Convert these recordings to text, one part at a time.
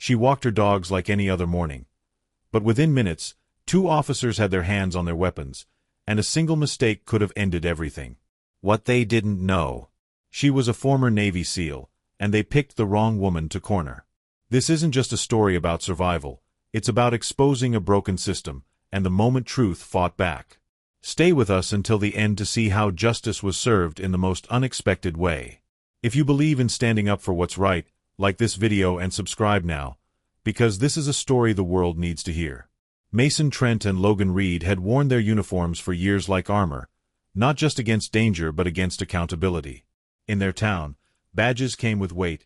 She walked her dogs like any other morning. But within minutes, 2 officers had their hands on their weapons, and a single mistake could have ended everything. What they didn't know. She was a former Navy SEAL, and they picked the wrong woman to corner. This isn't just a story about survival, it's about exposing a broken system, and the moment truth fought back. Stay with us until the end to see how justice was served in the most unexpected way. If you believe in standing up for what's right, like this video and subscribe now, because this is a story the world needs to hear. Mason Trent and Logan Reed had worn their uniforms for years like armor, not just against danger but against accountability. In their town, badges came with weight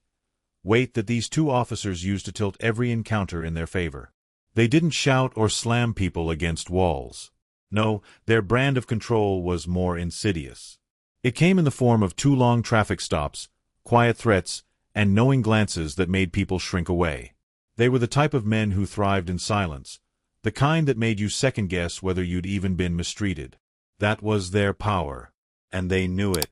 that these 2 officers used to tilt every encounter in their favor. They didn't shout or slam people against walls. No, their brand of control was more insidious. It came in the form of 2 long traffic stops, quiet threats, and knowing glances that made people shrink away. They were the type of men who thrived in silence, the kind that made you second-guess whether you'd even been mistreated. That was their power. And they knew it.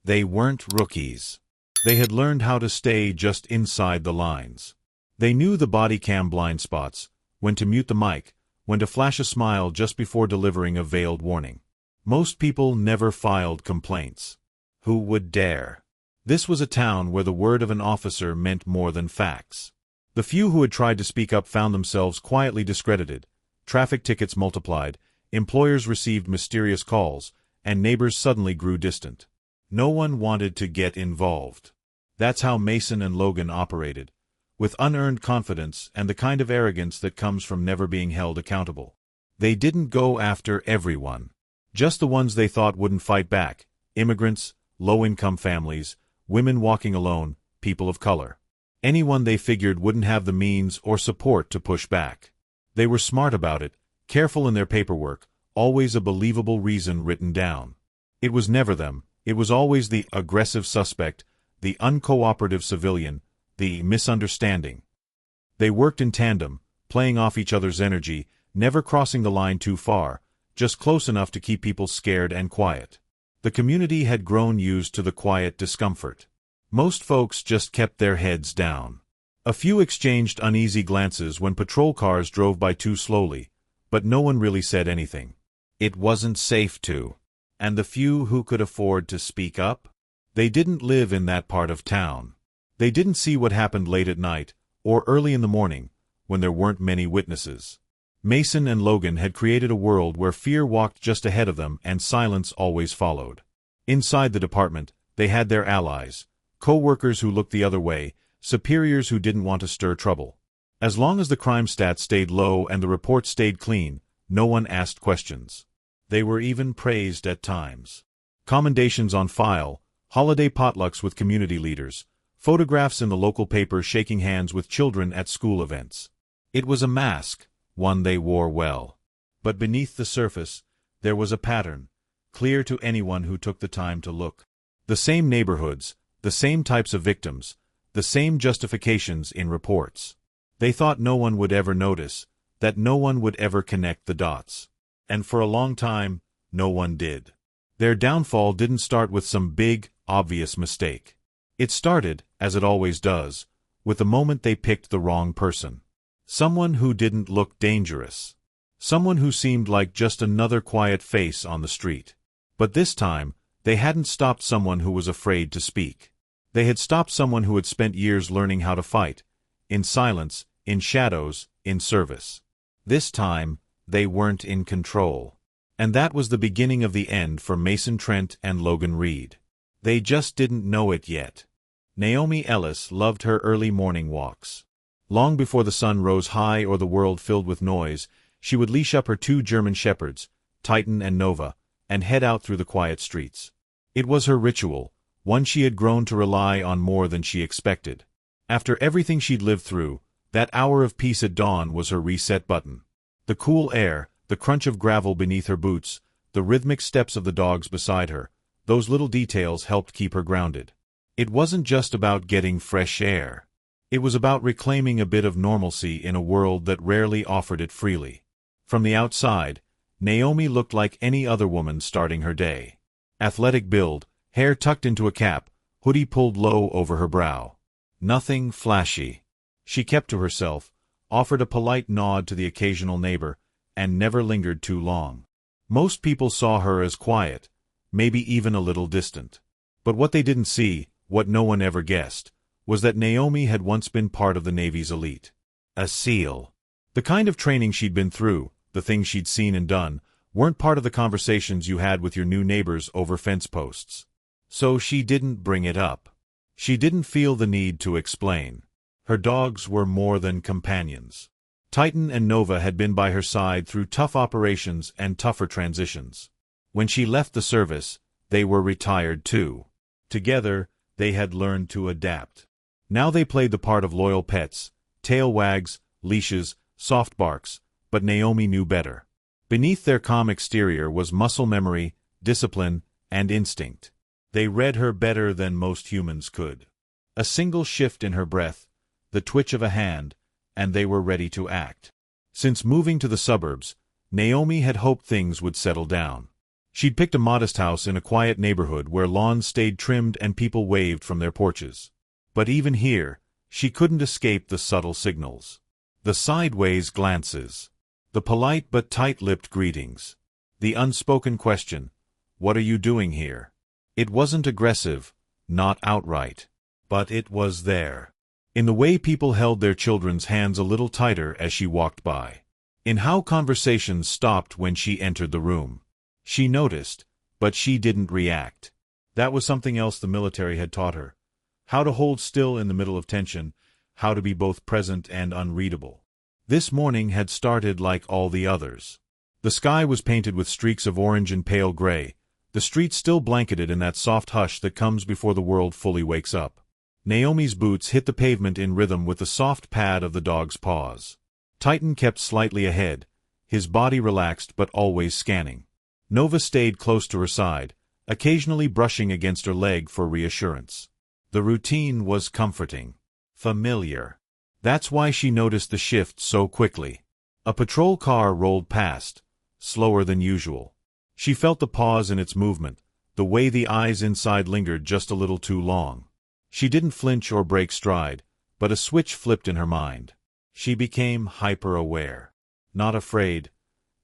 They weren't rookies. They had learned how to stay just inside the lines. They knew the body cam blind spots, when to mute the mic, when to flash a smile just before delivering a veiled warning. Most people never filed complaints. Who would dare? This was a town where the word of an officer meant more than facts. The few who had tried to speak up found themselves quietly discredited. Traffic tickets multiplied, employers received mysterious calls, and neighbors suddenly grew distant. No one wanted to get involved. That's how Mason and Logan operated, with unearned confidence and the kind of arrogance that comes from never being held accountable. They didn't go after everyone. Just the ones they thought wouldn't fight back: immigrants, low-income families, women walking alone, people of color. Anyone they figured wouldn't have the means or support to push back. They were smart about it, careful in their paperwork, always a believable reason written down. It was never them. It was always the aggressive suspect, the uncooperative civilian, the misunderstanding. They worked in tandem, playing off each other's energy, never crossing the line too far, just close enough to keep people scared and quiet. The community had grown used to the quiet discomfort. Most folks just kept their heads down. A few exchanged uneasy glances when patrol cars drove by too slowly, but no one really said anything. It wasn't safe to. And the few who could afford to speak up? They didn't live in that part of town. They didn't see what happened late at night, or early in the morning, when there weren't many witnesses. Mason and Logan had created a world where fear walked just ahead of them and silence always followed. Inside the department, they had their allies, co-workers who looked the other way, superiors who didn't want to stir trouble. As long as the crime stats stayed low and the reports stayed clean, no one asked questions. They were even praised at times. Commendations on file, holiday potlucks with community leaders, photographs in the local paper shaking hands with children at school events. It was a mask, one they wore well. But beneath the surface, there was a pattern, clear to anyone who took the time to look. The same neighborhoods, the same types of victims, the same justifications in reports. They thought no one would ever notice, that no one would ever connect the dots. And for a long time, no one did. Their downfall didn't start with some big, obvious mistake. It started, as it always does, with the moment they picked the wrong person. Someone who didn't look dangerous. Someone who seemed like just another quiet face on the street. But this time, they hadn't stopped someone who was afraid to speak. They had stopped someone who had spent years learning how to fight, in silence, in shadows, in service. This time, they weren't in control. And that was the beginning of the end for Mason Trent and Logan Reed. They just didn't know it yet. Naomi Ellis loved her early morning walks. Long before the sun rose high or the world filled with noise, she would leash up her 2 German shepherds, Titan and Nova, and head out through the quiet streets. It was her ritual, one she had grown to rely on more than she expected. After everything she'd lived through, that hour of peace at dawn was her reset button. The cool air, the crunch of gravel beneath her boots, the rhythmic steps of the dogs beside her, those little details helped keep her grounded. It wasn't just about getting fresh air. It was about reclaiming a bit of normalcy in a world that rarely offered it freely. From the outside, Naomi looked like any other woman starting her day. Athletic build, hair tucked into a cap, hoodie pulled low over her brow. Nothing flashy. She kept to herself, offered a polite nod to the occasional neighbor, and never lingered too long. Most people saw her as quiet, maybe even a little distant. But what they didn't see, what no one ever guessed, was that Naomi had once been part of the Navy's elite. A SEAL. The kind of training she'd been through, the things she'd seen and done, weren't part of the conversations you had with your new neighbors over fence posts. So she didn't bring it up. She didn't feel the need to explain. Her dogs were more than companions. Titan and Nova had been by her side through tough operations and tougher transitions. When she left the service, they were retired too. Together, they had learned to adapt. Now they played the part of loyal pets, tail wags, leashes, soft barks, but Naomi knew better. Beneath their calm exterior was muscle memory, discipline, and instinct. They read her better than most humans could. A single shift in her breath, the twitch of a hand, and they were ready to act. Since moving to the suburbs, Naomi had hoped things would settle down. She'd picked a modest house in a quiet neighborhood where lawns stayed trimmed and people waved from their porches. But even here, she couldn't escape the subtle signals. The sideways glances. The polite but tight-lipped greetings. The unspoken question, "What are you doing here?" It wasn't aggressive, not outright. But it was there. In the way people held their children's hands a little tighter as she walked by. In how conversations stopped when she entered the room. She noticed, but she didn't react. That was something else the military had taught her. How to hold still in the middle of tension, how to be both present and unreadable. This morning had started like all the others. The sky was painted with streaks of orange and pale gray, the streets still blanketed in that soft hush that comes before the world fully wakes up. Naomi's boots hit the pavement in rhythm with the soft pad of the dog's paws. Titan kept slightly ahead, his body relaxed but always scanning. Nova stayed close to her side, occasionally brushing against her leg for reassurance. The routine was comforting. Familiar. That's why she noticed the shift so quickly. A patrol car rolled past, slower than usual. She felt the pause in its movement, the way the eyes inside lingered just a little too long. She didn't flinch or break stride, but a switch flipped in her mind. She became hyper-aware. Not afraid,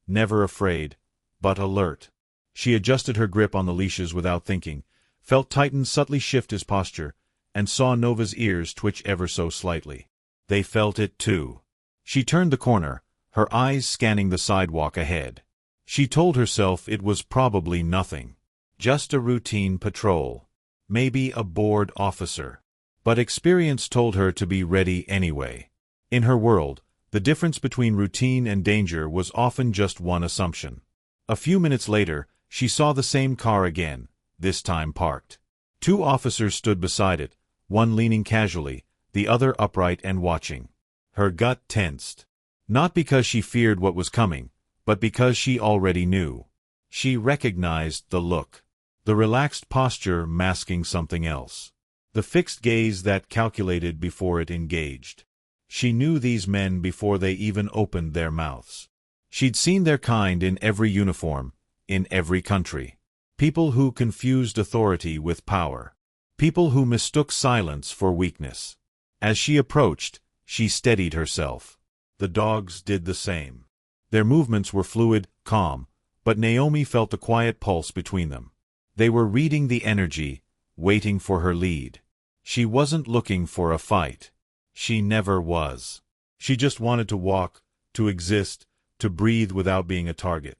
never afraid, but alert. She adjusted her grip on the leashes without thinking, felt Titan subtly shift his posture, and saw Nova's ears twitch ever so slightly. They felt it too. She turned the corner, her eyes scanning the sidewalk ahead. She told herself it was probably nothing. Just a routine patrol. Maybe a bored officer. But experience told her to be ready anyway. In her world, the difference between routine and danger was often just one assumption. A few minutes later, she saw the same car again, this time parked. Two officers stood beside it, one leaning casually, the other upright and watching. Her gut tensed. Not because she feared what was coming, but because she already knew. She recognized the look. The relaxed posture masking something else. The fixed gaze that calculated before it engaged. She knew these men before they even opened their mouths. She'd seen their kind in every uniform, in every country. People who confused authority with power. People who mistook silence for weakness. As she approached, she steadied herself. The dogs did the same. Their movements were fluid, calm, but Naomi felt the quiet pulse between them. They were reading the energy, waiting for her lead. She wasn't looking for a fight. She never was. She just wanted to walk, to exist, to breathe without being a target.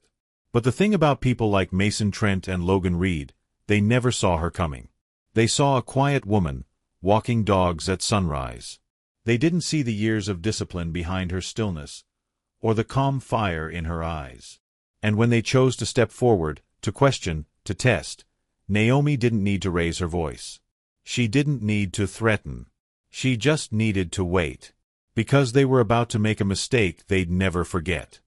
But the thing about people like Mason Trent and Logan Reed, they never saw her coming. They saw a quiet woman, walking dogs at sunrise. They didn't see the years of discipline behind her stillness, or the calm fire in her eyes. And when they chose to step forward, to question, to test, Naomi didn't need to raise her voice. She didn't need to threaten. She just needed to wait. Because they were about to make a mistake they'd never forget.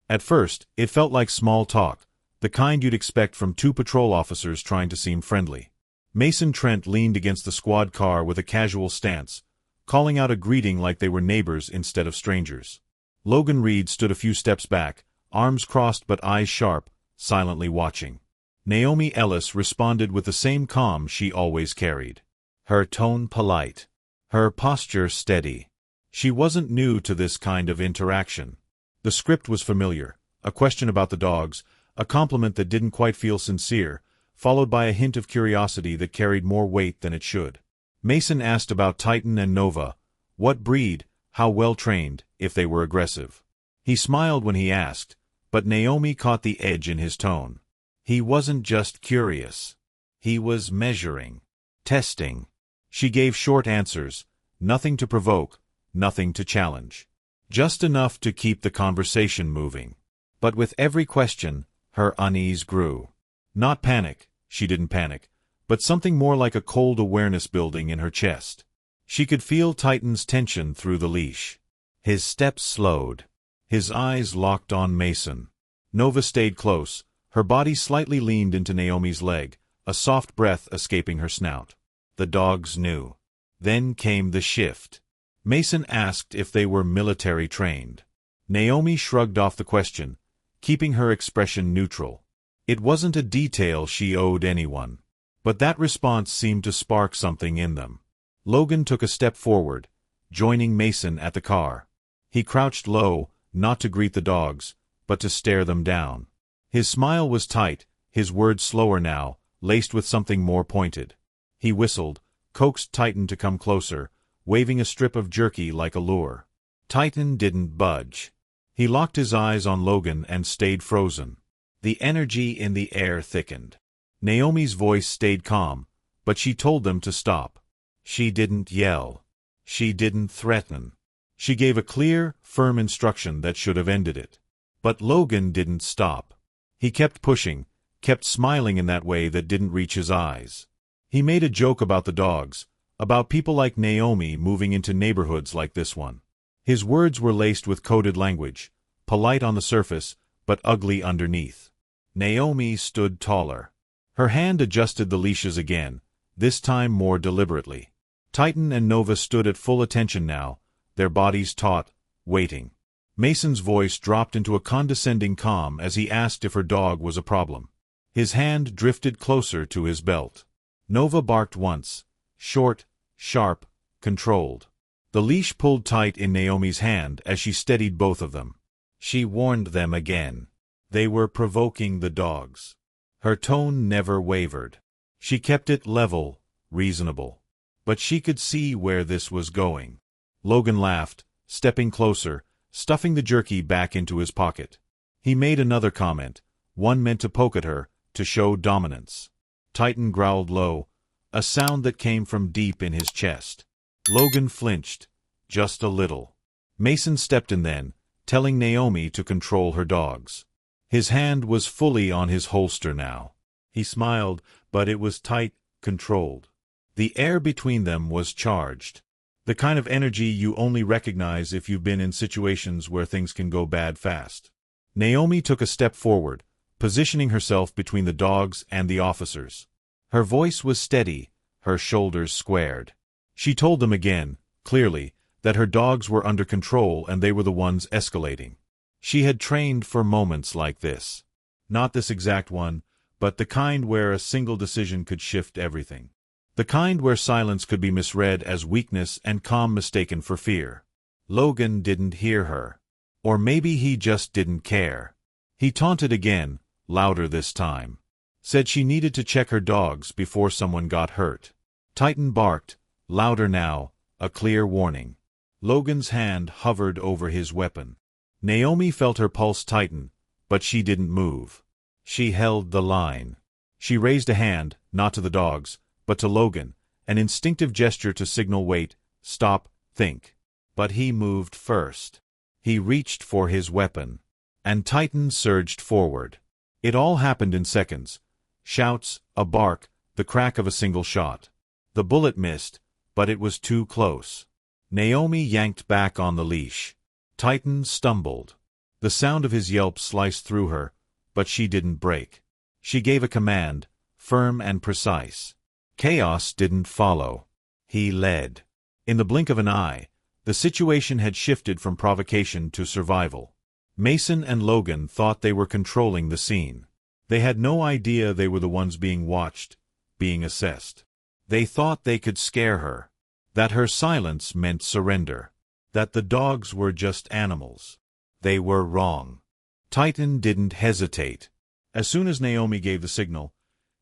At first, it felt like small talk, the kind you'd expect from two patrol officers trying to seem friendly. Mason Trent leaned against the squad car with a casual stance, calling out a greeting like they were neighbors instead of strangers. Logan Reed stood a few steps back, arms crossed but eyes sharp, silently watching. Naomi Ellis responded with the same calm she always carried. Her tone polite. Her posture steady. She wasn't new to this kind of interaction. The script was familiar: a question about the dogs, a compliment that didn't quite feel sincere, followed by a hint of curiosity that carried more weight than it should. Mason asked about Titan and Nova: what breed, how well trained, if they were aggressive. He smiled when he asked, but Naomi caught the edge in his tone. He wasn't just curious. He was measuring, testing. She gave short answers, nothing to provoke, nothing to challenge. Just enough to keep the conversation moving. But with every question, her unease grew. Not panic, she didn't panic, but something more like a cold awareness building in her chest. She could feel Titan's tension through the leash. His steps slowed. His eyes locked on Mason. Nova stayed close, her body slightly leaned into Naomi's leg, a soft breath escaping her snout. The dogs knew. Then came the shift. Mason asked if they were military trained. Naomi shrugged off the question, keeping her expression neutral. It wasn't a detail she owed anyone. But that response seemed to spark something in them. Logan took a step forward, joining Mason at the car. He crouched low, not to greet the dogs, but to stare them down. His smile was tight, his words slower now, laced with something more pointed. He whistled, coaxed Titan to come closer, waving a strip of jerky like a lure. Titan didn't budge. He locked his eyes on Logan and stayed frozen. The energy in the air thickened. Naomi's voice stayed calm, but she told them to stop. She didn't yell. She didn't threaten. She gave a clear, firm instruction that should have ended it. But Logan didn't stop. He kept pushing, kept smiling in that way that didn't reach his eyes. He made a joke about the dogs, about people like Naomi moving into neighborhoods like this one. His words were laced with coded language, polite on the surface, but ugly underneath. Naomi stood taller. Her hand adjusted the leashes again, this time more deliberately. Titan and Nova stood at full attention now, their bodies taut, waiting. Mason's voice dropped into a condescending calm as he asked if her dog was a problem. His hand drifted closer to his belt. Nova barked once, short, sharp, controlled. The leash pulled tight in Naomi's hand as she steadied both of them. She warned them again. They were provoking the dogs. Her tone never wavered. She kept it level, reasonable. But she could see where this was going. Logan laughed, stepping closer, stuffing the jerky back into his pocket. He made another comment, one meant to poke at her, to show dominance. Titan growled low, a sound that came from deep in his chest. Logan flinched, just a little. Mason stepped in then, telling Naomi to control her dogs. His hand was fully on his holster now. He smiled, but it was tight, controlled. The air between them was charged. The kind of energy you only recognize if you've been in situations where things can go bad fast. Naomi took a step forward, positioning herself between the dogs and the officers. Her voice was steady, her shoulders squared. She told them again, clearly, that her dogs were under control and they were the ones escalating. She had trained for moments like this. Not this exact one, but the kind where a single decision could shift everything. The kind where silence could be misread as weakness and calm mistaken for fear. Logan didn't hear her. Or maybe he just didn't care. He taunted again, louder this time. Said she needed to check her dogs before someone got hurt. Titan barked, louder now, a clear warning. Logan's hand hovered over his weapon. Naomi felt her pulse tighten, but she didn't move. She held the line. She raised a hand, not to the dogs, but to Logan, an instinctive gesture to signal wait, stop, think. But he moved first. He reached for his weapon. And Titan surged forward. It all happened in seconds. Shouts, a bark, the crack of a single shot. The bullet missed, but it was too close. Naomi yanked back on the leash. Titan stumbled. The sound of his yelp sliced through her, but she didn't break. She gave a command, firm and precise. Chaos didn't follow. He led. In the blink of an eye, the situation had shifted from provocation to survival. Mason and Logan thought they were controlling the scene. They had no idea they were the ones being watched, being assessed. They thought they could scare her, that her silence meant surrender. that the dogs were just animals. They were wrong. Titan didn't hesitate. As soon as Naomi gave the signal,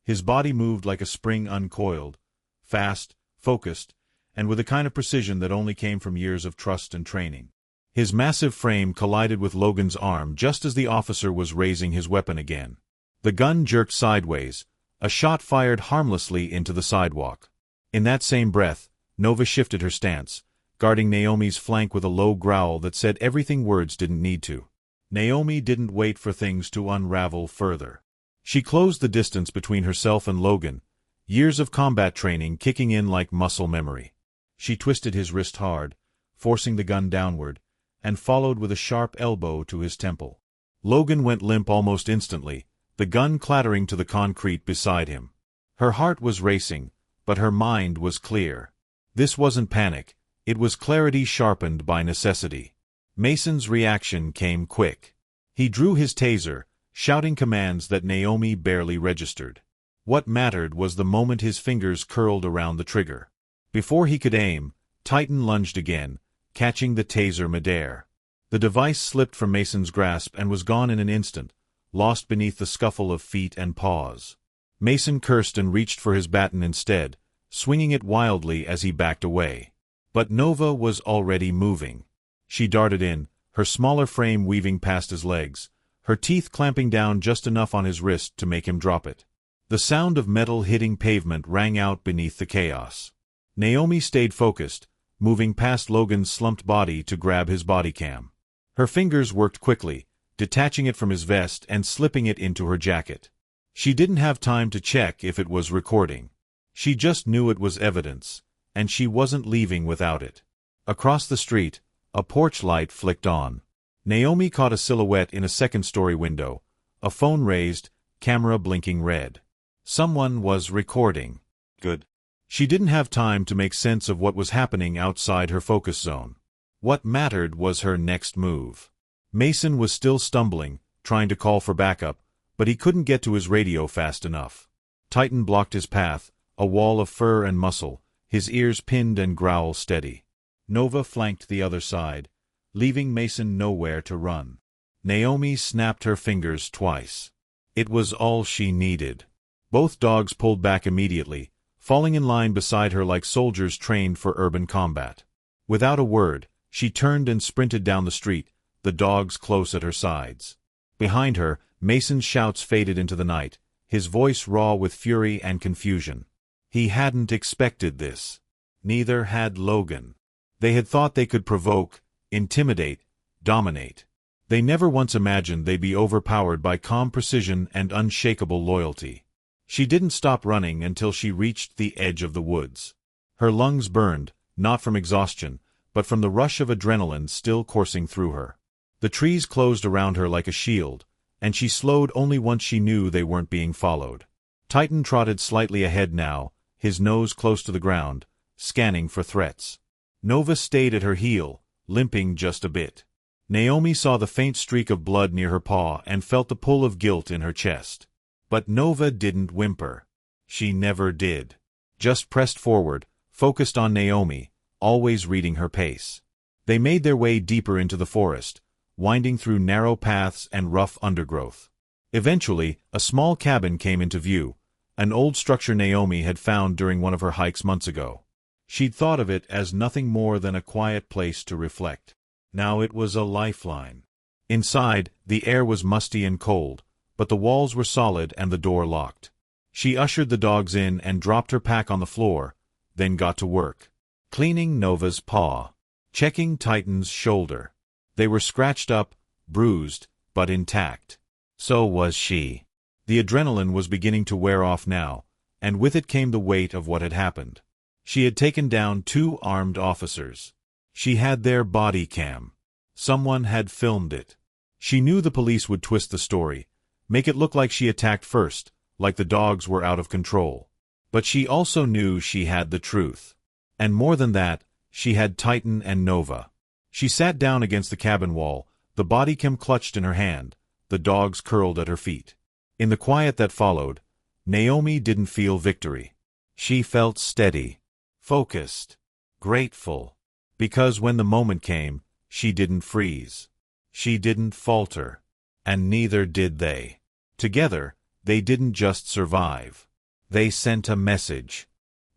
his body moved like a spring uncoiled, fast, focused, and with a kind of precision that only came from years of trust and training. His massive frame collided with Logan's arm just as the officer was raising his weapon again. The gun jerked sideways, a shot fired harmlessly into the sidewalk. In that same breath, Nova shifted her stance, guarding Naomi's flank with a low growl that said everything words didn't need to. Naomi didn't wait for things to unravel further. She closed the distance between herself and Logan, years of combat training kicking in like muscle memory. She twisted his wrist hard, forcing the gun downward, and followed with a sharp elbow to his temple. Logan went limp almost instantly, the gun clattering to the concrete beside him. Her heart was racing, but her mind was clear. This wasn't panic, it was clarity sharpened by necessity. Mason's reaction came quick. He drew his taser, shouting commands that Naomi barely registered. What mattered was the moment his fingers curled around the trigger. Before he could aim, Titan lunged again, catching the taser midair. The device slipped from Mason's grasp and was gone in an instant, lost beneath the scuffle of feet and paws. Mason cursed and reached for his baton instead, swinging it wildly as he backed away. But Nova was already moving. She darted in, her smaller frame weaving past his legs, her teeth clamping down just enough on his wrist to make him drop it. The sound of metal hitting pavement rang out beneath the chaos. Naomi stayed focused, moving past Logan's slumped body to grab his body cam. Her fingers worked quickly, detaching it from his vest and slipping it into her jacket. She didn't have time to check if it was recording. She just knew it was evidence, and she wasn't leaving without it. Across the street, a porch light flicked on. Naomi caught a silhouette in a second-story window, a phone raised, camera blinking red. Someone was recording. Good. She didn't have time to make sense of what was happening outside her focus zone. What mattered was her next move. Mason was still stumbling, trying to call for backup, but he couldn't get to his radio fast enough. Titan blocked his path, a wall of fur and muscle, his ears pinned and growl steady. Nova flanked the other side, leaving Mason nowhere to run. Naomi snapped her fingers twice. It was all she needed. Both dogs pulled back immediately, falling in line beside her like soldiers trained for urban combat. Without a word, she turned and sprinted down the street, the dogs close at her sides. Behind her, Mason's shouts faded into the night, his voice raw with fury and confusion. He hadn't expected this. Neither had Logan. They had thought they could provoke, intimidate, dominate. They never once imagined they'd be overpowered by calm precision and unshakable loyalty. She didn't stop running until she reached the edge of the woods. Her lungs burned, not from exhaustion, but from the rush of adrenaline still coursing through her. The trees closed around her like a shield, and she slowed only once she knew they weren't being followed. Titan trotted slightly ahead now, his nose close to the ground, scanning for threats. Nova stayed at her heel, limping just a bit. Naomi saw the faint streak of blood near her paw and felt the pull of guilt in her chest. But Nova didn't whimper. She never did. Just pressed forward, focused on Naomi, always reading her pace. They made their way deeper into the forest, winding through narrow paths and rough undergrowth. Eventually, a small cabin came into view, an old structure Naomi had found during one of her hikes months ago. She'd thought of it as nothing more than a quiet place to reflect. Now it was a lifeline. Inside, the air was musty and cold, but the walls were solid and the door locked. She ushered the dogs in and dropped her pack on the floor, then got to work. Cleaning Nova's paw. Checking Titan's shoulder. They were scratched up, bruised, but intact. So was she. The adrenaline was beginning to wear off now, and with it came the weight of what had happened. She had taken down 2 armed officers. She had their body cam. Someone had filmed it. She knew the police would twist the story, make it look like she attacked first, like the dogs were out of control. But she also knew she had the truth. And more than that, she had Titan and Nova. She sat down against the cabin wall, the body cam clutched in her hand, the dogs curled at her feet. In the quiet that followed, Naomi didn't feel victory. She felt steady, focused, grateful. Because when the moment came, she didn't freeze. She didn't falter. And neither did they. Together, they didn't just survive. They sent a message.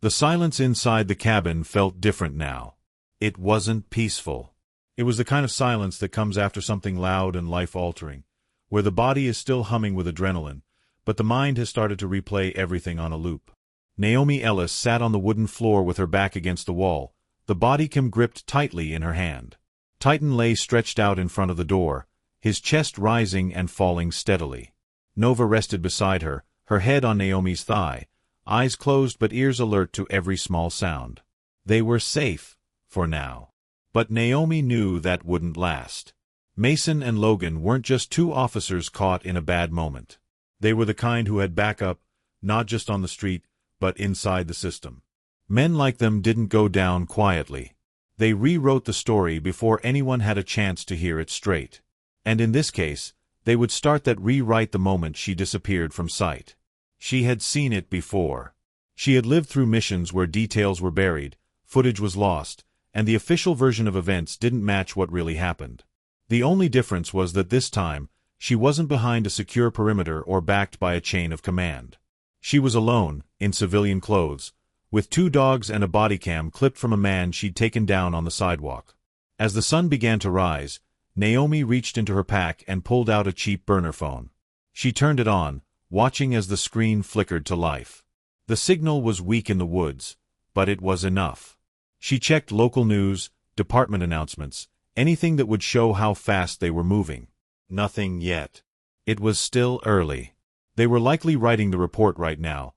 The silence inside the cabin felt different now. It wasn't peaceful. It was the kind of silence that comes after something loud and life-altering, where the body is still humming with adrenaline, but the mind has started to replay everything on a loop. Naomi Ellis sat on the wooden floor with her back against the wall, the body cam gripped tightly in her hand. Titan lay stretched out in front of the door, his chest rising and falling steadily. Nova rested beside her, her head on Naomi's thigh, eyes closed but ears alert to every small sound. They were safe, for now. But Naomi knew that wouldn't last. Mason and Logan weren't just two officers caught in a bad moment. They were the kind who had backup, not just on the street, but inside the system. Men like them didn't go down quietly. They rewrote the story before anyone had a chance to hear it straight. And in this case, they would start that rewrite the moment she disappeared from sight. She had seen it before. She had lived through missions where details were buried, footage was lost, and the official version of events didn't match what really happened. The only difference was that this time, she wasn't behind a secure perimeter or backed by a chain of command. She was alone, in civilian clothes, with 2 dogs and a body cam clipped from a man she'd taken down on the sidewalk. As the sun began to rise, Naomi reached into her pack and pulled out a cheap burner phone. She turned it on, watching as the screen flickered to life. The signal was weak in the woods, but it was enough. She checked local news, department announcements, anything that would show how fast they were moving. Nothing yet. It was still early. They were likely writing the report right now,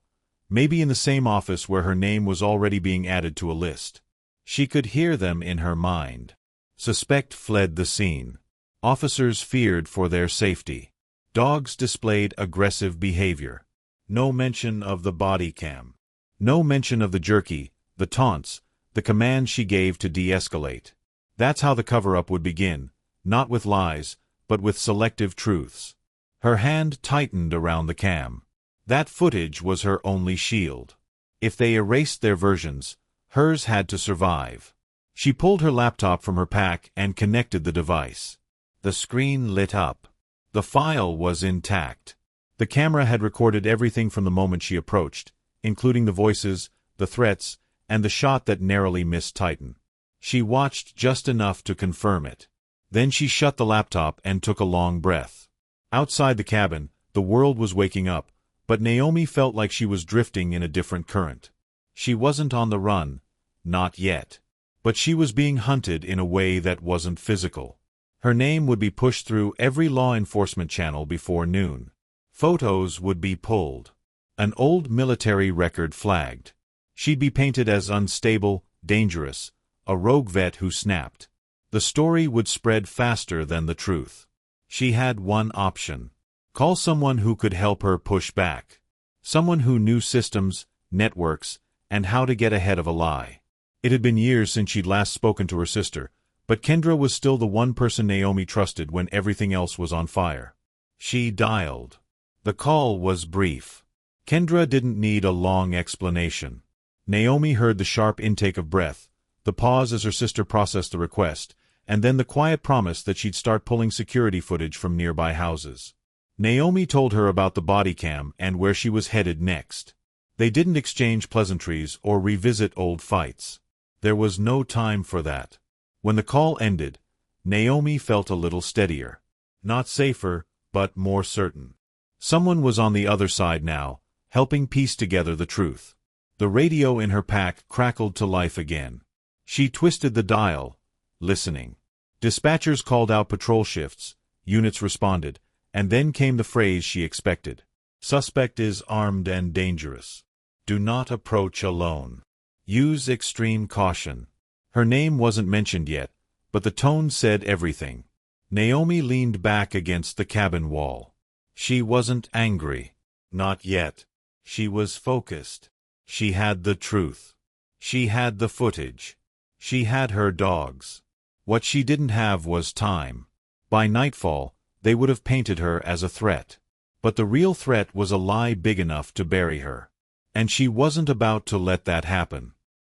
maybe in the same office where her name was already being added to a list. She could hear them in her mind. Suspect fled the scene. Officers feared for their safety. Dogs displayed aggressive behavior. No mention of the body cam. No mention of the jerky, the taunts, the command she gave to de-escalate. That's how the cover-up would begin, not with lies, but with selective truths. Her hand tightened around the cam. That footage was her only shield. If they erased their versions, hers had to survive. She pulled her laptop from her pack and connected the device. The screen lit up. The file was intact. The camera had recorded everything from the moment she approached, including the voices, the threats, and the shot that narrowly missed Titan. She watched just enough to confirm it. Then she shut the laptop and took a long breath. Outside the cabin, the world was waking up, but Naomi felt like she was drifting in a different current. She wasn't on the run, not yet. But she was being hunted in a way that wasn't physical. Her name would be pushed through every law enforcement channel before noon. Photos would be pulled. An old military record flagged. She'd be painted as unstable, dangerous, a rogue vet who snapped. The story would spread faster than the truth. She had one option. Call someone who could help her push back. Someone who knew systems, networks, and how to get ahead of a lie. It had been years since she'd last spoken to her sister, but Kendra was still the one person Naomi trusted when everything else was on fire. She dialed. The call was brief. Kendra didn't need a long explanation. Naomi heard the sharp intake of breath, the pause as her sister processed the request, and then the quiet promise that she'd start pulling security footage from nearby houses. Naomi told her about the body cam and where she was headed next. They didn't exchange pleasantries or revisit old fights. There was no time for that. When the call ended, Naomi felt a little steadier. Not safer, but more certain. Someone was on the other side now, helping piece together the truth. The radio in her pack crackled to life again. She twisted the dial, listening. Dispatchers called out patrol shifts, units responded, and then came the phrase she expected. Suspect is armed and dangerous. Do not approach alone. Use extreme caution. Her name wasn't mentioned yet, but the tone said everything. Naomi leaned back against the cabin wall. She wasn't angry. Not yet. She was focused. She had the truth. She had the footage. She had her dogs. What she didn't have was time. By nightfall, they would have painted her as a threat. But the real threat was a lie big enough to bury her. And she wasn't about to let that happen.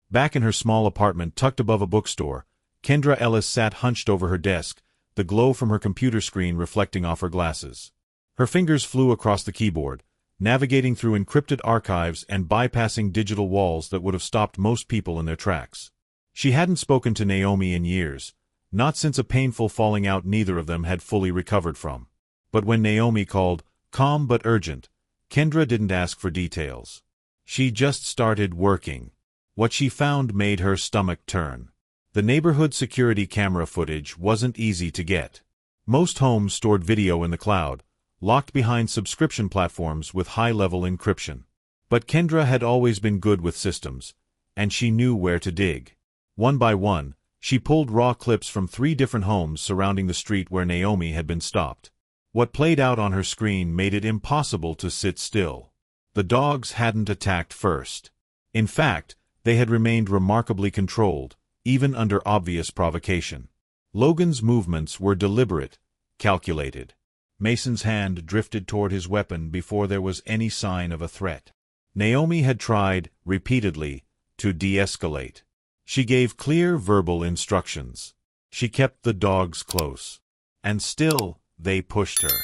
Back in her small apartment tucked above a bookstore, Kendra Ellis sat hunched over her desk, the glow from her computer screen reflecting off her glasses. Her fingers flew across the keyboard, navigating through encrypted archives and bypassing digital walls that would have stopped most people in their tracks. She hadn't spoken to Naomi in years, not since a painful falling out neither of them had fully recovered from. But when Naomi called, calm but urgent, Kendra didn't ask for details. She just started working. What she found made her stomach turn. The neighborhood security camera footage wasn't easy to get. Most homes stored video in the cloud, locked behind subscription platforms with high-level encryption. But Kendra had always been good with systems, and she knew where to dig. One by one, she pulled raw clips from 3 different homes surrounding the street where Naomi had been stopped. What played out on her screen made it impossible to sit still. The dogs hadn't attacked first. In fact, they had remained remarkably controlled, even under obvious provocation. Logan's movements were deliberate, calculated. Mason's hand drifted toward his weapon before there was any sign of a threat. Naomi had tried, repeatedly, to de-escalate. She gave clear verbal instructions. She kept the dogs close. And still, they pushed her.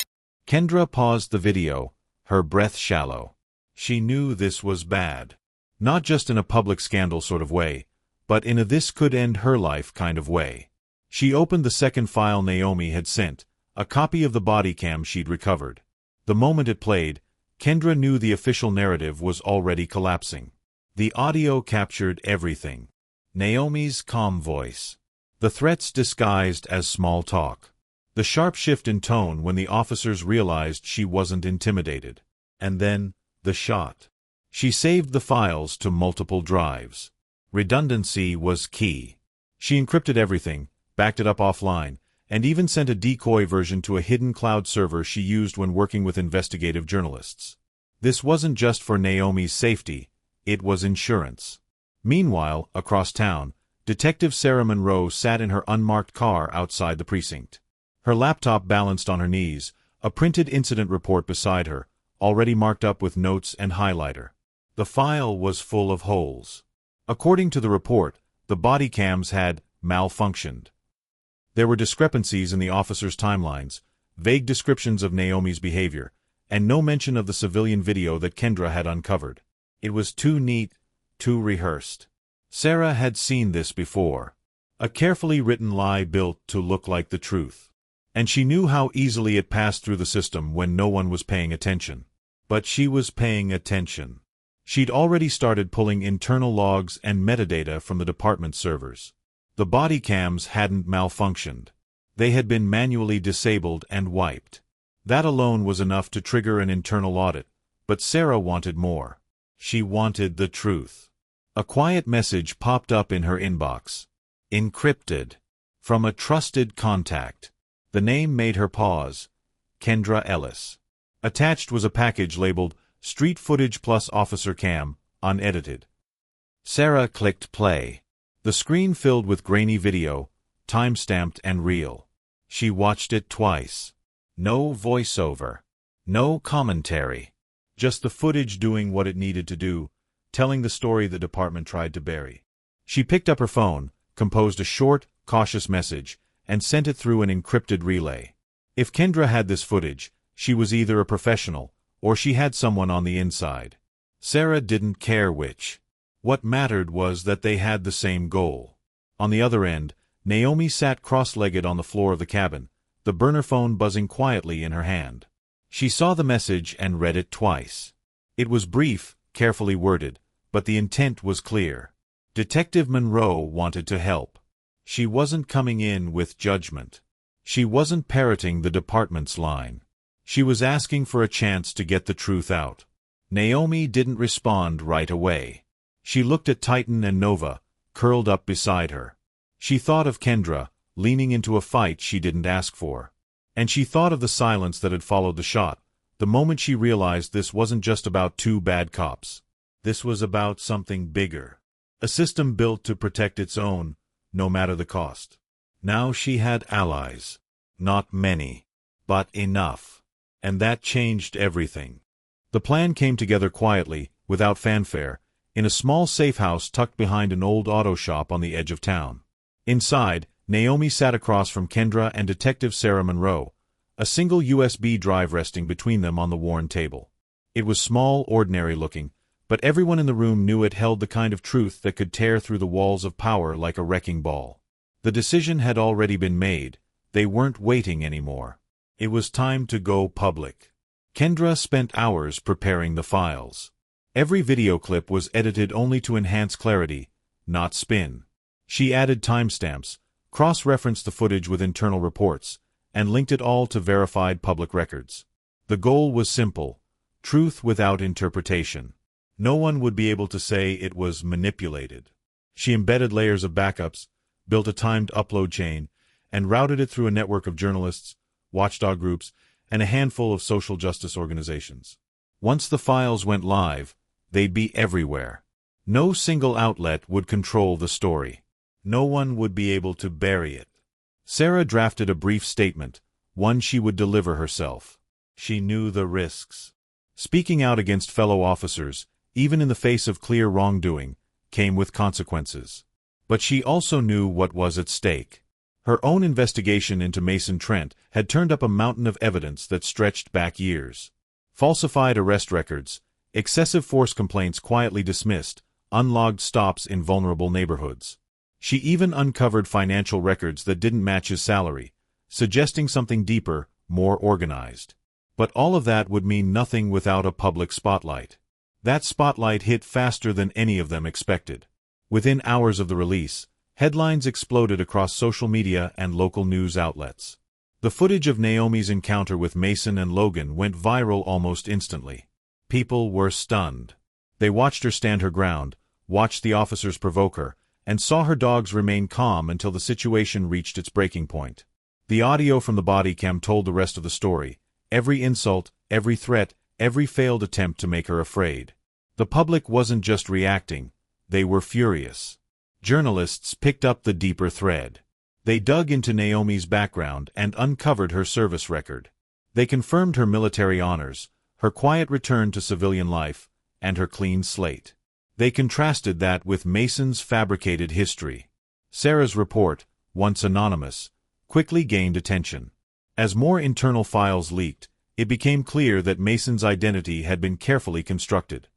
Kendra paused the video, her breath shallow. She knew this was bad. Not just in a public scandal sort of way, but in a this-could-end-her-life kind of way. She opened the second file Naomi had sent, a copy of the body cam she'd recovered. The moment it played, Kendra knew the official narrative was already collapsing. The audio captured everything. Naomi's calm voice. The threats disguised as small talk. The sharp shift in tone when the officers realized she wasn't intimidated. And then, the shot. She saved the files to multiple drives. Redundancy was key. She encrypted everything, backed it up offline, and even sent a decoy version to a hidden cloud server she used when working with investigative journalists. This wasn't just for Naomi's safety, it was insurance. Meanwhile, across town, Detective Sarah Monroe sat in her unmarked car outside the precinct. Her laptop balanced on her knees, a printed incident report beside her, already marked up with notes and highlighter. The file was full of holes. According to the report, the body cams had malfunctioned. There were discrepancies in the officers' timelines, vague descriptions of Naomi's behavior, and no mention of the civilian video that Kendra had uncovered. It was too neat, too rehearsed. Sarah had seen this before. A carefully written lie built to look like the truth. And she knew how easily it passed through the system when no one was paying attention. But she was paying attention. She'd already started pulling internal logs and metadata from the department servers. The body cams hadn't malfunctioned. They had been manually disabled and wiped. That alone was enough to trigger an internal audit, but Sarah wanted more. She wanted the truth. A quiet message popped up in her inbox. Encrypted. From a trusted contact. The name made her pause. Kendra Ellis. Attached was a package labeled Street Footage Plus Officer Cam, unedited. Sarah clicked play. The screen filled with grainy video, time-stamped and real. She watched it twice. No voiceover. No commentary. Just the footage doing what it needed to do, telling the story the department tried to bury. She picked up her phone, composed a short, cautious message, and sent it through an encrypted relay. If Kendra had this footage, she was either a professional, or she had someone on the inside. Sarah didn't care which. What mattered was that they had the same goal. On the other end, Naomi sat cross-legged on the floor of the cabin, the burner phone buzzing quietly in her hand. She saw the message and read it twice. It was brief, carefully worded, but the intent was clear. Detective Monroe wanted to help. She wasn't coming in with judgment. She wasn't parroting the department's line. She was asking for a chance to get the truth out. Naomi didn't respond right away. She looked at Titan and Nova, curled up beside her. She thought of Kendra, leaning into a fight she didn't ask for. And she thought of the silence that had followed the shot, the moment she realized this wasn't just about 2 bad cops. This was about something bigger. A system built to protect its own, no matter the cost. Now she had allies. Not many, but enough. And that changed everything. The plan came together quietly, without fanfare, in a small safe house tucked behind an old auto shop on the edge of town. Inside, Naomi sat across from Kendra and Detective Sarah Monroe, a single USB drive resting between them on the worn table. It was small, ordinary-looking, but everyone in the room knew it held the kind of truth that could tear through the walls of power like a wrecking ball. The decision had already been made. They weren't waiting anymore. It was time to go public. Kendra spent hours preparing the files. Every video clip was edited only to enhance clarity, not spin. She added timestamps, cross-referenced the footage with internal reports, and linked it all to verified public records. The goal was simple: truth without interpretation. No one would be able to say it was manipulated. She embedded layers of backups, built a timed upload chain, and routed it through a network of journalists, watchdog groups, and a handful of social justice organizations. Once the files went live, they'd be everywhere. No single outlet would control the story. No one would be able to bury it. Sarah drafted a brief statement, one she would deliver herself. She knew the risks. Speaking out against fellow officers, even in the face of clear wrongdoing, came with consequences. But she also knew what was at stake. Her own investigation into Mason Trent had turned up a mountain of evidence that stretched back years. Falsified arrest records, excessive force complaints quietly dismissed, unlogged stops in vulnerable neighborhoods. She even uncovered financial records that didn't match his salary, suggesting something deeper, more organized. But all of that would mean nothing without a public spotlight. That spotlight hit faster than any of them expected. Within hours of the release, headlines exploded across social media and local news outlets. The footage of Naomi's encounter with Mason and Logan went viral almost instantly. People were stunned. They watched her stand her ground, watched the officers provoke her, and saw her dogs remain calm until the situation reached its breaking point. The audio from the body cam told the rest of the story: every insult, every threat, every failed attempt to make her afraid. The public wasn't just reacting, they were furious. Journalists picked up the deeper thread. They dug into Naomi's background and uncovered her service record. They confirmed her military honors, her quiet return to civilian life, and her clean slate. They contrasted that with Mason's fabricated history. Sarah's report, once anonymous, quickly gained attention. As more internal files leaked, it became clear that Mason's identity had been carefully constructed.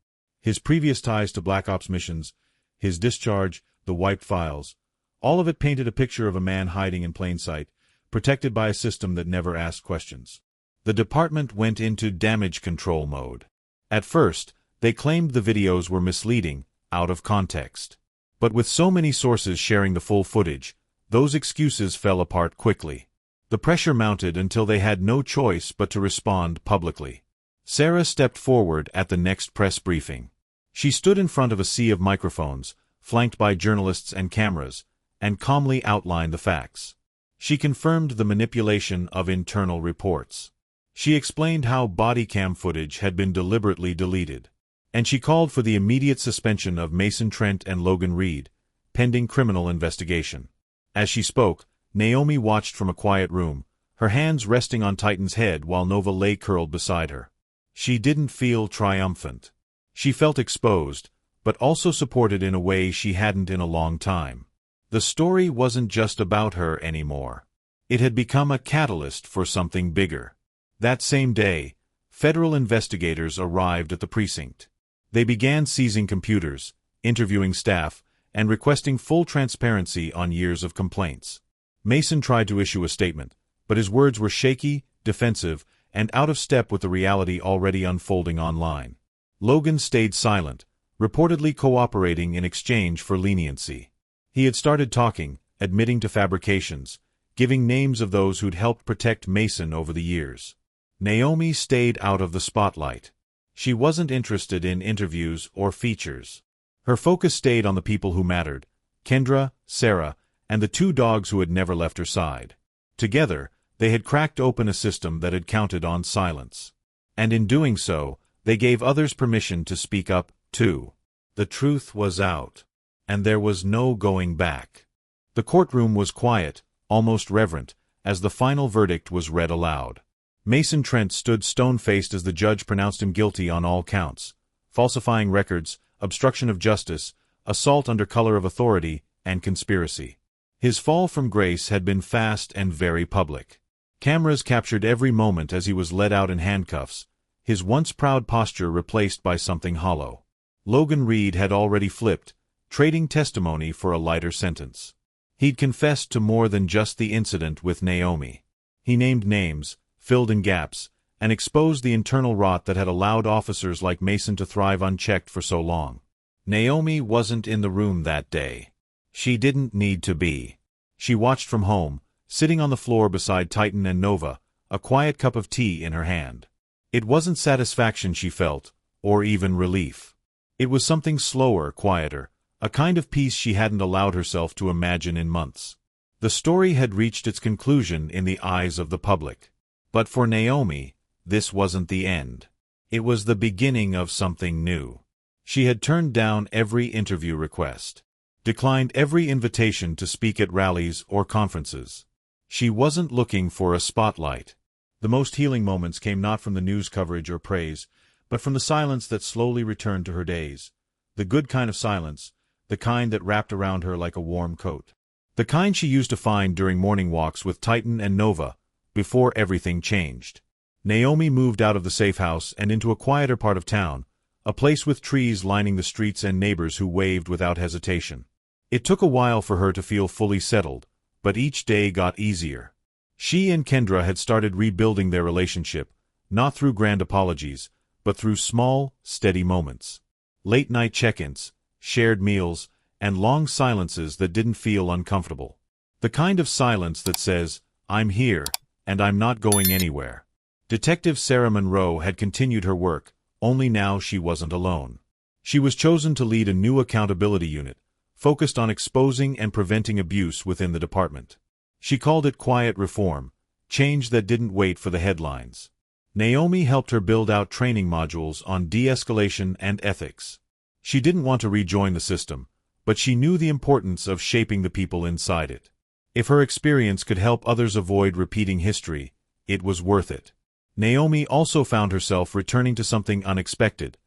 His previous ties to Black Ops missions, his discharge, the wiped files, all of it painted a picture of a man hiding in plain sight, protected by a system that never asked questions. The department went into damage control mode. At first, they claimed the videos were misleading, out of context. But with so many sources sharing the full footage, those excuses fell apart quickly. The pressure mounted until they had no choice but to respond publicly. Sarah stepped forward at the next press briefing. She stood in front of a sea of microphones, flanked by journalists and cameras, and calmly outlined the facts. She confirmed the manipulation of internal reports. She explained how body cam footage had been deliberately deleted. And she called for the immediate suspension of Mason Trent and Logan Reed, pending criminal investigation. As she spoke, Naomi watched from a quiet room, her hands resting on Titan's head while Nova lay curled beside her. She didn't feel triumphant. She felt exposed, but also supported in a way she hadn't in a long time. The story wasn't just about her anymore. It had become a catalyst for something bigger. That same day, federal investigators arrived at the precinct. They began seizing computers, interviewing staff, and requesting full transparency on years of complaints. Mason tried to issue a statement, but his words were shaky, defensive, and out of step with the reality already unfolding online. Logan stayed silent, reportedly cooperating in exchange for leniency. He had started talking, admitting to fabrications, giving names of those who'd helped protect Mason over the years. Naomi stayed out of the spotlight. She wasn't interested in interviews or features. Her focus stayed on the people who mattered: Kendra, Sarah, and the two dogs who had never left her side. Together, they had cracked open a system that had counted on silence. And in doing so, they gave others permission to speak up, too. The truth was out. And there was no going back. The courtroom was quiet, almost reverent, as the final verdict was read aloud. Mason Trent stood stone-faced as the judge pronounced him guilty on all counts: falsifying records, obstruction of justice, assault under color of authority, and conspiracy. His fall from grace had been fast and very public. Cameras captured every moment as he was led out in handcuffs, his once proud posture replaced by something hollow. Logan Reed had already flipped, trading testimony for a lighter sentence. He'd confessed to more than just the incident with Naomi. He named names, filled in gaps, and exposed the internal rot that had allowed officers like Mason to thrive unchecked for so long. Naomi wasn't in the room that day. She didn't need to be. She watched from home, sitting on the floor beside Titan and Nova, a quiet cup of tea in her hand. It wasn't satisfaction she felt, or even relief. It was something slower, quieter, a kind of peace she hadn't allowed herself to imagine in months. The story had reached its conclusion in the eyes of the public. But for Naomi, this wasn't the end. It was the beginning of something new. She had turned down every interview request, declined every invitation to speak at rallies or conferences. She wasn't looking for a spotlight. The most healing moments came not from the news coverage or praise, but from the silence that slowly returned to her days. The good kind of silence, the kind that wrapped around her like a warm coat. The kind she used to find during morning walks with Titan and Nova, before everything changed. Naomi moved out of the safe house and into a quieter part of town, a place with trees lining the streets and neighbors who waved without hesitation. It took a while for her to feel fully settled, but each day got easier. She and Kendra had started rebuilding their relationship, not through grand apologies, but through small, steady moments. Late-night check-ins, shared meals, and long silences that didn't feel uncomfortable. The kind of silence that says, "I'm here, and I'm not going anywhere." Detective Sarah Monroe had continued her work, only now she wasn't alone. She was chosen to lead a new accountability unit, focused on exposing and preventing abuse within the department. She called it quiet reform, change that didn't wait for the headlines. Naomi helped her build out training modules on de-escalation and ethics. She didn't want to rejoin the system, but she knew the importance of shaping the people inside it. If her experience could help others avoid repeating history, it was worth it. Naomi also found herself returning to something unexpected,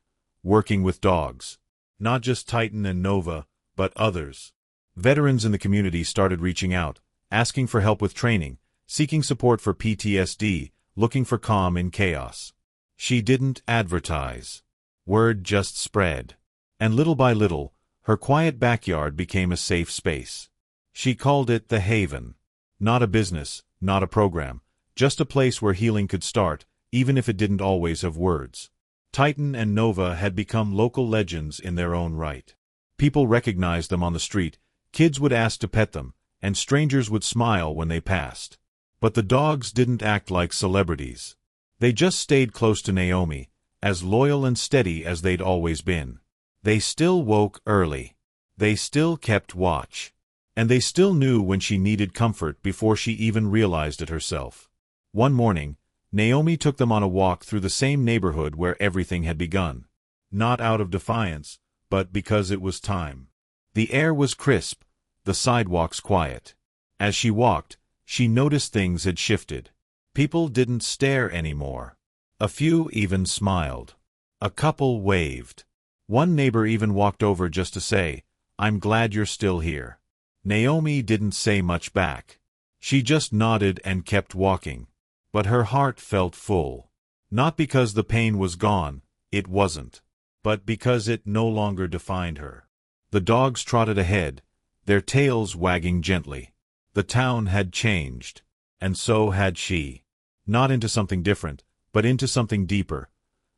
working with dogs. Not just Titan and Nova, but others. Veterans in the community started reaching out, asking for help with training, seeking support for PTSD, looking for calm in chaos. She didn't advertise. Word just spread. And little by little, her quiet backyard became a safe space. She called it the Haven. Not a business, not a program, just a place where healing could start, even if it didn't always have words. Titan and Nova had become local legends in their own right. People recognized them on the street, kids would ask to pet them, and strangers would smile when they passed. But the dogs didn't act like celebrities. They just stayed close to Naomi, as loyal and steady as they'd always been. They still woke early. They still kept watch. And they still knew when she needed comfort before she even realized it herself. One morning, Naomi took them on a walk through the same neighborhood where everything had begun. Not out of defiance, but because it was time. The air was crisp, the sidewalks quiet. As she walked, she noticed things had shifted. People didn't stare anymore. A few even smiled. A couple waved. One neighbor even walked over just to say, "I'm glad you're still here." Naomi didn't say much back. She just nodded and kept walking. But her heart felt full. Not because the pain was gone, it wasn't. But because it no longer defined her. The dogs trotted ahead, their tails wagging gently. The town had changed. And so had she. Not into something different, but into something deeper.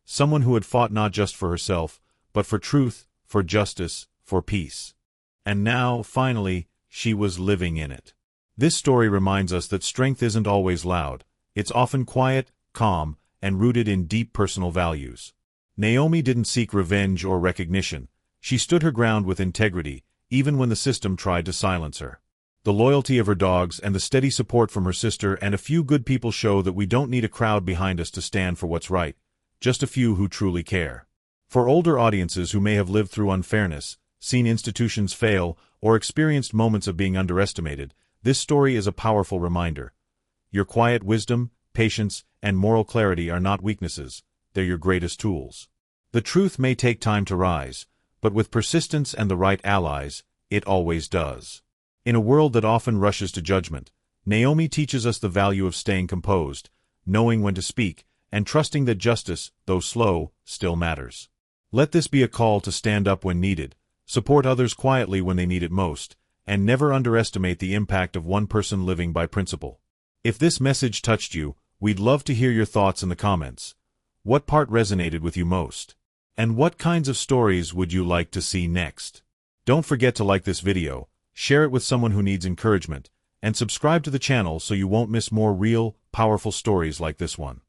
Someone who had fought not just for herself, but for truth, for justice, for peace. And now, finally, she was living in it. This story reminds us that strength isn't always loud. It's often quiet, calm, and rooted in deep personal values. Naomi didn't seek revenge or recognition. She stood her ground with integrity, even when the system tried to silence her. The loyalty of her dogs and the steady support from her sister and a few good people show that we don't need a crowd behind us to stand for what's right, just a few who truly care. For older audiences who may have lived through unfairness, seen institutions fail, or experienced moments of being underestimated, this story is a powerful reminder. Your quiet wisdom, patience, and moral clarity are not weaknesses, they're your greatest tools. The truth may take time to rise, but with persistence and the right allies, it always does. In a world that often rushes to judgment, Naomi teaches us the value of staying composed, knowing when to speak, and trusting that justice, though slow, still matters. Let this be a call to stand up when needed, support others quietly when they need it most, and never underestimate the impact of one person living by principle. If this message touched you, we'd love to hear your thoughts in the comments. What part resonated with you most? And what kinds of stories would you like to see next? Don't forget to like this video, share it with someone who needs encouragement, and subscribe to the channel so you won't miss more real, powerful stories like this one.